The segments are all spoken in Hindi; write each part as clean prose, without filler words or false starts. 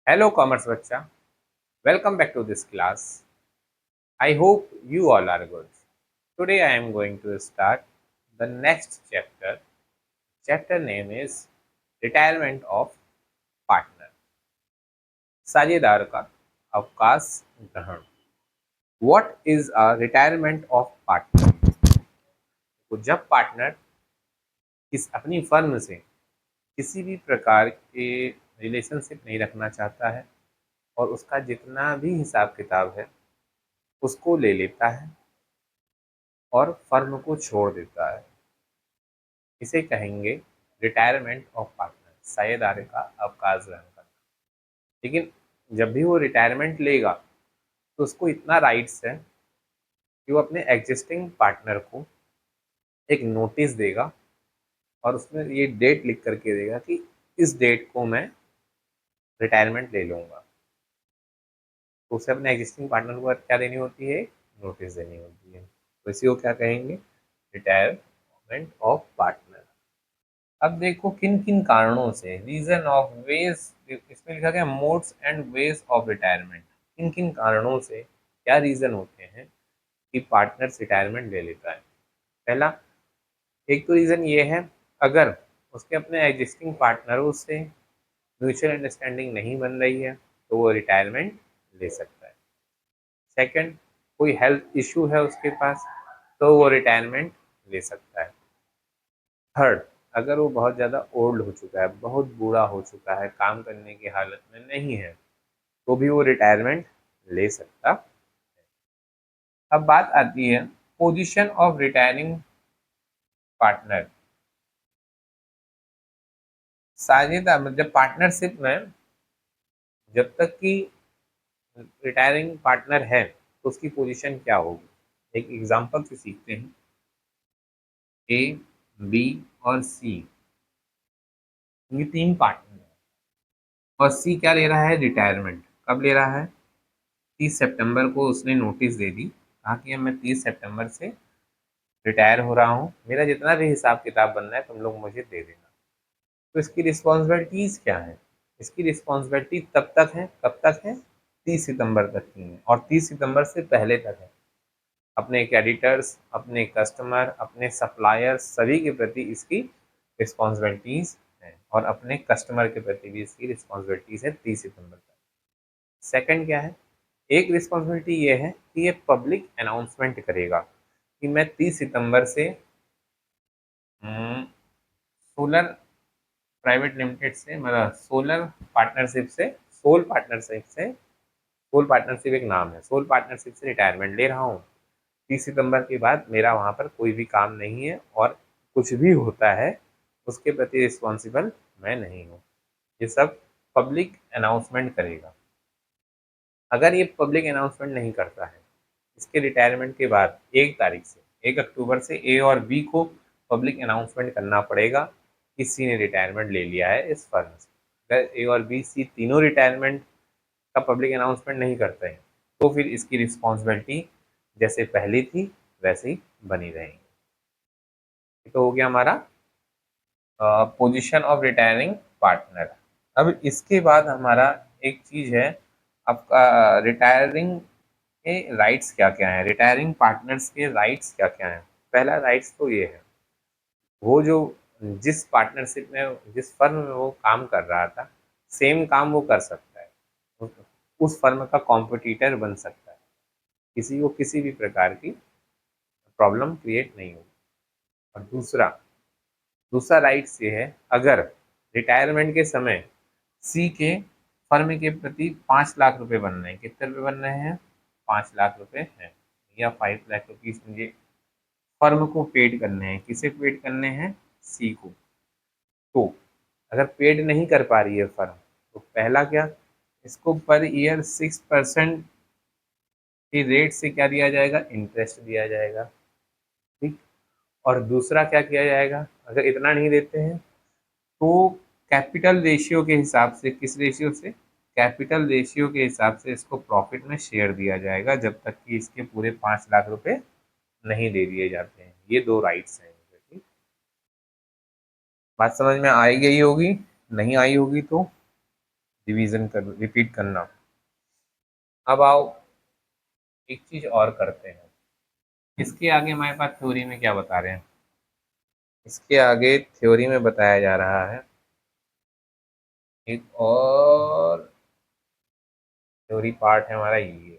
Hello, commerce bacha. Welcome back to this class. I hope you all are good. Today I am going to start the next chapter. Chapter name is Retirement of Partner. साझेदार का अवकाश ग्रहण. What is a retirement of partner? तो जब पार्टनर इस अपनी फर्म से किसी भी प्रकार के रिलेशनशिप नहीं रखना चाहता है और उसका जितना भी हिसाब किताब है उसको ले लेता है और फर्म को छोड़ देता है, इसे कहेंगे रिटायरमेंट ऑफ पार्टनर, साझेदार का अवकाश ग्रहण करना। लेकिन जब भी वो रिटायरमेंट लेगा तो उसको इतना राइट्स है कि वो अपने एग्जिस्टिंग पार्टनर को एक नोटिस देगा और उसमें ये डेट लिख करके देगा कि इस डेट को मैं रिटायरमेंट ले लूँगा। तो उसे अपने एग्जिस्टिंग पार्टनर को क्या देनी होती है? नोटिस देनी होती है। तो इसी को क्या कहेंगे? Retirement of partner. अब देखो किन किन कारणों से, रीजन ऑफ वेज, इसमें लिखा गया modes and ways of retirement. किन किन कारणों से, क्या रीजन होते हैं कि पार्टनर रिटायरमेंट ले लेता है? पहला, एक तो रीजन ये है, अगर उसके अपने एग्जिस्टिंग पार्टनरों से म्यूचुअल अंडरस्टैंडिंग नहीं बन रही है तो वो रिटायरमेंट ले सकता है। सेकंड, कोई हेल्थ इशू है उसके पास तो वो रिटायरमेंट ले सकता है। थर्ड, अगर वो बहुत ज़्यादा ओल्ड हो चुका है, बहुत बूढ़ा हो चुका है, काम करने की हालत में नहीं है, तो भी वो रिटायरमेंट ले सकता है। अब बात आती है पोजीशन ऑफ रिटायरिंग पार्टनर। साझेदार मतलब पार्टनरशिप में जब तक कि रिटायरिंग पार्टनर है तो उसकी पोजीशन क्या होगी? एक एग्जांपल से सीखते हैं। ए, बी और सी, ये तीन पार्टनर हैं और सी क्या ले रहा है? रिटायरमेंट। कब ले रहा है? 30 सितंबर को उसने नोटिस दे दी, कहा कि अब मैं 30 सितंबर से रिटायर हो रहा हूँ, मेरा जितना भी हिसाब किताब बनना है तुम लोग मुझे दे देना। तो इसकी रिस्पॉन्सिबिलिटीज क्या है? इसकी रिस्पॉन्सिबिलिटी तब तक है, कब तक है? 30 सितंबर तक की है और 30 सितंबर से पहले तक है। अपने क्रेडिटर्स, अपने कस्टमर, अपने सप्लायर्स सभी के प्रति इसकी रिस्पॉन्सिबिलिटीज है और अपने कस्टमर के प्रति भी इसकी रिस्पॉन्सिबिलिटीज है 30 सितंबर तक। सेकंड क्या है? एक रिस्पॉन्सिबिलिटी ये है कि ये पब्लिक अनाउंसमेंट करेगा कि मैं 30 सितंबर से सोलर प्राइवेट लिमिटेड से, मतलब सोलर पार्टनरशिप से, सोल पार्टनरशिप एक नाम है, सोल पार्टनरशिप से रिटायरमेंट ले रहा हूँ। 30 सितंबर के बाद मेरा वहाँ पर कोई भी काम नहीं है और कुछ भी होता है उसके प्रति रिस्पॉन्सिबल मैं नहीं हूँ। ये सब पब्लिक अनाउंसमेंट करेगा। अगर ये पब्लिक अनाउंसमेंट नहीं करता है, इसके रिटायरमेंट के बाद 1 तारीख से, 1 अक्टूबर से ए और बी को पब्लिक अनाउंसमेंट करना पड़ेगा कि सी ने रिटायरमेंट ले लिया है इस फर्म से। अगर ए और बी, सी तीनों रिटायरमेंट का पब्लिक अनाउंसमेंट नहीं करते हैं तो फिर इसकी रिस्पॉन्सिबिलिटी जैसे पहले थी वैसे ही बनी रहेगी। तो हो गया हमारा पोजीशन ऑफ रिटायरिंग पार्टनर। अब इसके बाद हमारा एक चीज है, आपका रिटायरिंग के राइट्स क्या क्या हैं, रिटायरिंग पार्टनर्स के राइट्स क्या क्या हैं। पहला राइट्स तो ये है, वो जो जिस पार्टनरशिप में, जिस फर्म में वो काम कर रहा था, सेम काम वो कर सकता है, उस फर्म का कॉम्पिटिटर बन सकता है, किसी को किसी भी प्रकार की प्रॉब्लम क्रिएट नहीं होगी। और दूसरा दूसरा राइट्स ये है, अगर रिटायरमेंट के समय सी के फर्म के प्रति 5 लाख रुपए बन रहे हैं, कितने रुपए बन रहे हैं? 5 लाख रुपए हैं, या 5 लाख रुपीज मुझे फर्म को पेड करने हैं। किसे पेड करने हैं? सी को। तो अगर पेड नहीं कर पा रही है फर्म, तो पहला क्या, इसको पर ईयर 6% की रेट से क्या दिया जाएगा? इंटरेस्ट दिया जाएगा। ठीक। और दूसरा क्या किया जाएगा, अगर इतना नहीं देते हैं तो कैपिटल रेशियो के हिसाब से, किस रेशियो से? कैपिटल रेशियो के हिसाब से इसको प्रॉफिट में शेयर दिया जाएगा जब तक कि इसके पूरे 5 लाख रुपए नहीं दे दिए जाते हैं। ये दो राइट्स हैं। ठीक, बात समझ में आई गई होगी, नहीं आई होगी तो रिवीजन कर रिपीट करना। अब आओ एक चीज और करते हैं। इसके आगे हमारे पास थ्योरी में क्या बता रहे हैं, इसके आगे थ्योरी में बताया जा रहा है एक और थ्योरी पार्ट है हमारा ये,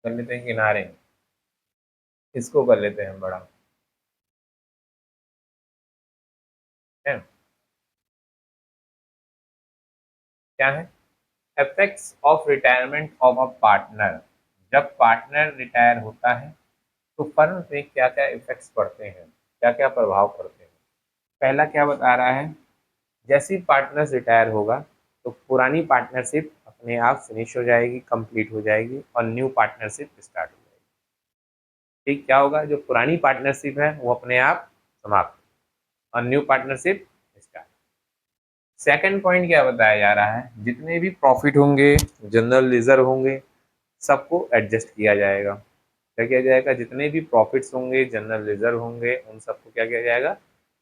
कर लेते हैं किनारे, इसको कर लेते हैं बड़ा, है क्या है, effects of retirement of a partner. जब पार्टनर रिटायर होता है तो फर्म पे क्या क्या इफेक्ट्स पड़ते हैं, क्या क्या प्रभाव पड़ते हैं। पहला क्या बता रहा है, जैसे ही पार्टनर रिटायर होगा तो पुरानी पार्टनरशिप अपने आप फिनिश हो जाएगी, कंप्लीट हो जाएगी और न्यू पार्टनरशिप स्टार्ट हो जाएगी। ठीक, क्या होगा, जो पुरानी पार्टनरशिप है वो अपने आप समाप्त और new partnership start. Second point क्या बताया जा रहा है, जितने भी प्रॉफिट होंगे, जनरल रिजर्व होंगे, सबको एडजस्ट किया जाएगा। क्या किया जाएगा, जितने भी प्रॉफिट्स होंगे, जनरल रिजर्व होंगे, उन सबको क्या किया जाएगा,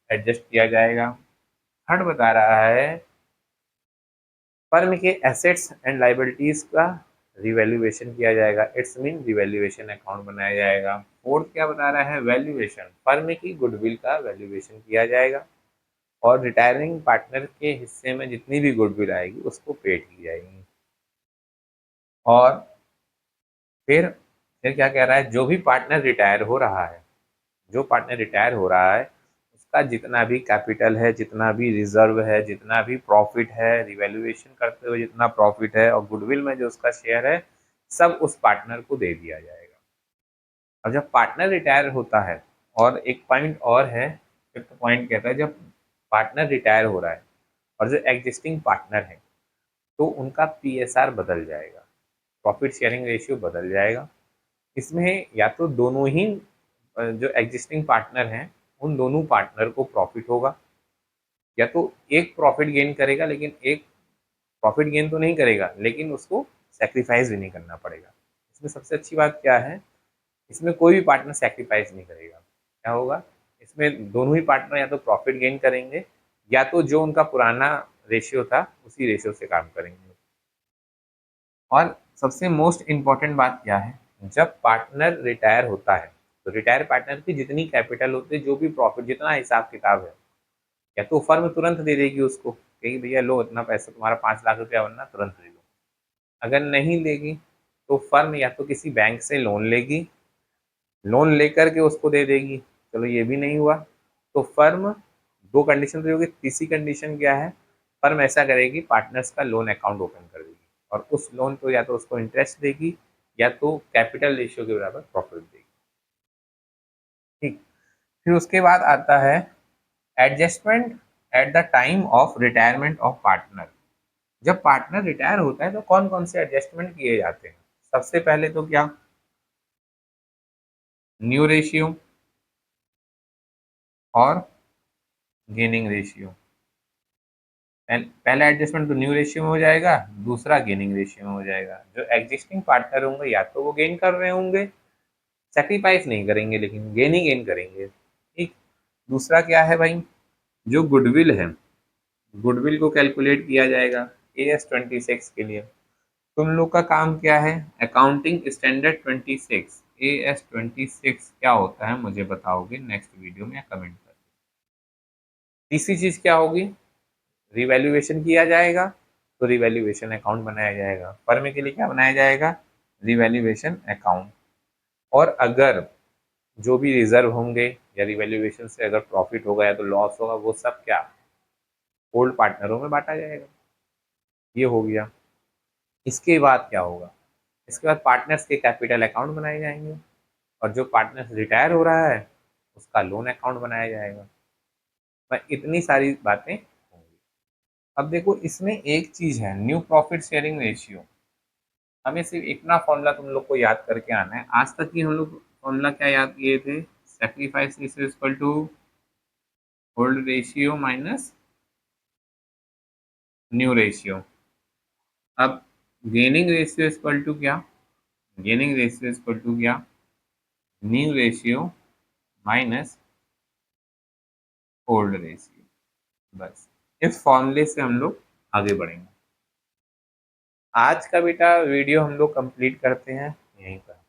एडजस्ट किया जाएगा। थर्ड बता रहा है फर्म के एसेट्स एंड लाइबिलिटीज का रिवैल्यूएशन किया जाएगा, इट्स मीन रिवैल्यूएशन अकाउंट बनाया जाएगा। फोर्थ क्या बता रहा है, वैल्यूएशन, फर्म की गुडविल का वैल्यूएशन किया जाएगा और रिटायरिंग पार्टनर के हिस्से में जितनी भी गुडविल आएगी उसको पेड की जाएगी। और फिर क्या कह रहा है, जो भी पार्टनर रिटायर हो रहा है, जो पार्टनर रिटायर हो रहा है उसका जितना भी कैपिटल है, जितना भी रिजर्व है, जितना भी प्रॉफिट है, रिवैल्यूएशन करते हुए जितना प्रॉफिट है और गुडविल में जो उसका शेयर है, सब उस पार्टनर को दे दिया जाएगा। अब जब पार्टनर रिटायर होता है, और एक पॉइंट और है, फिफ्थ पॉइंट कहता है जब पार्टनर रिटायर हो रहा है और जो एग्जिस्टिंग पार्टनर है तो उनका पीएसआर बदल जाएगा, प्रॉफिट शेयरिंग रेशियो बदल जाएगा। इसमें या तो दोनों ही जो एग्जिस्टिंग पार्टनर हैं उन दोनों पार्टनर को प्रॉफिट होगा, या तो एक प्रॉफिट गेन करेगा लेकिन एक प्रॉफिट गेन तो नहीं करेगा लेकिन उसको सेक्रीफाइस भी नहीं करना पड़ेगा। इसमें सबसे अच्छी बात क्या है, इसमें कोई भी पार्टनर सेक्रीफाइस नहीं करेगा। क्या होगा, इसमें दोनों ही पार्टनर या तो प्रॉफिट गेन करेंगे या तो जो उनका पुराना रेशियो था उसी रेशियो से काम करेंगे। और सबसे मोस्ट इम्पॉर्टेंट बात क्या है, जब पार्टनर रिटायर होता है तो रिटायर पार्टनर की जितनी कैपिटल होती है, जो भी प्रॉफिट, जितना हिसाब किताब है, या तो फर्म तुरंत दे देगी उसको, कहेगी भैया लो इतना पैसा तुम्हारा 5 लाख रुपया बनना तुरंत ले लो। अगर नहीं देगी तो फर्म या तो किसी बैंक से लोन लेगी, लोन लेकर के उसको दे देगी, चलो ये भी नहीं हुआ तो फर्म, दो कंडीशन तो होगी, तीसरी कंडीशन क्या है, फर्म ऐसा करेगी पार्टनर्स का लोन अकाउंट ओपन कर देगी और उस लोन को या तो उसको इंटरेस्ट देगी या तो कैपिटल रेशियो के बराबर प्रॉफिट देगी। ठीक, फिर उसके बाद आता है adjustment at the time of retirement of partner. जब पार्टनर रिटायर होता है तो कौन कौन से एडजस्टमेंट किए जाते हैं। सबसे पहले तो क्या, न्यू रेशियो और गेनिंग रेशियो। पहला एडजस्टमेंट तो न्यू रेशियो में हो जाएगा, दूसरा गेनिंग रेशियो में हो जाएगा। जो एग्जिस्टिंग पार्टनर होंगे या तो वो गेन कर रहे होंगे, सेक्रीफाइस नहीं करेंगे लेकिन गेन ही गेन करेंगे। ठीक, दूसरा क्या है भाई, जो गुडविल है, गुडविल को कैलकुलेट किया जाएगा AS26 के लिए। तुम लोग का काम क्या है, अकाउंटिंग स्टैंडर्ड 26 AS26 क्या होता है मुझे बताओगे नेक्स्ट वीडियो में या कमेंट कर। तीसरी चीज क्या होगी, रिवैल्यूएशन किया जाएगा तो रिवैल्यूएशन अकाउंट बनाया जाएगा। फर्म के लिए क्या बनाया जाएगा, रिवैल्यूएशन अकाउंट। और अगर जो भी रिजर्व होंगे या रिवैल्यूएशन से अगर प्रॉफिट होगा या तो लॉस होगा, वो सब क्या, ओल्ड पार्टनरों में बांटा जाएगा। ये हो गया। इसके बाद क्या होगा, इसके बाद पार्टनर्स के कैपिटल अकाउंट बनाए जाएंगे और जो पार्टनर्स रिटायर हो रहा है उसका लोन अकाउंट बनाया जाएगा। मैं इतनी सारी बातें होंगी। अब देखो इसमें एक चीज है, न्यू प्रॉफिट शेयरिंग रेशियो। हमें सिर्फ इतना फॉर्मूला तुम लोग को याद करके आना है। आज तक की हम लोग फॉर्मूला क्या याद किए थे, sacrifice ratio equal to old ratio minus new ratio. अब गेनिंग रेशियो इक्वल टू क्या, गेनिंग रेशियो इक्वल टू क्या, new ratio minus old ratio, बस। इस फॉर्मूले से हम लोग आगे बढ़ेंगे। आज का बेटा वीडियो हम लोग कंप्लीट करते हैं यहीं पर।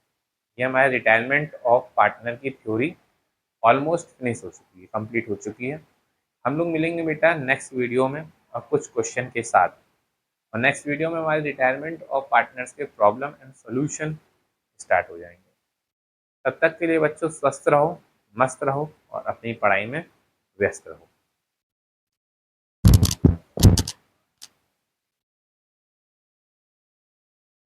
ये हमारे रिटायरमेंट ऑफ पार्टनर की थ्योरी ऑलमोस्ट फिनिश हो चुकी है, कंप्लीट हो चुकी है। हम लोग मिलेंगे बेटा नेक्स्ट वीडियो में और कुछ क्वेश्चन के साथ। और नेक्स्ट वीडियो में हमारे रिटायरमेंट ऑफ पार्टनर्स के प्रॉब्लम एंड सॉल्यूशन स्टार्ट हो जाएंगे। तब तक के लिए बच्चों स्वस्थ रहो, मस्त रहो और अपनी पढ़ाई में व्यस्त रहो।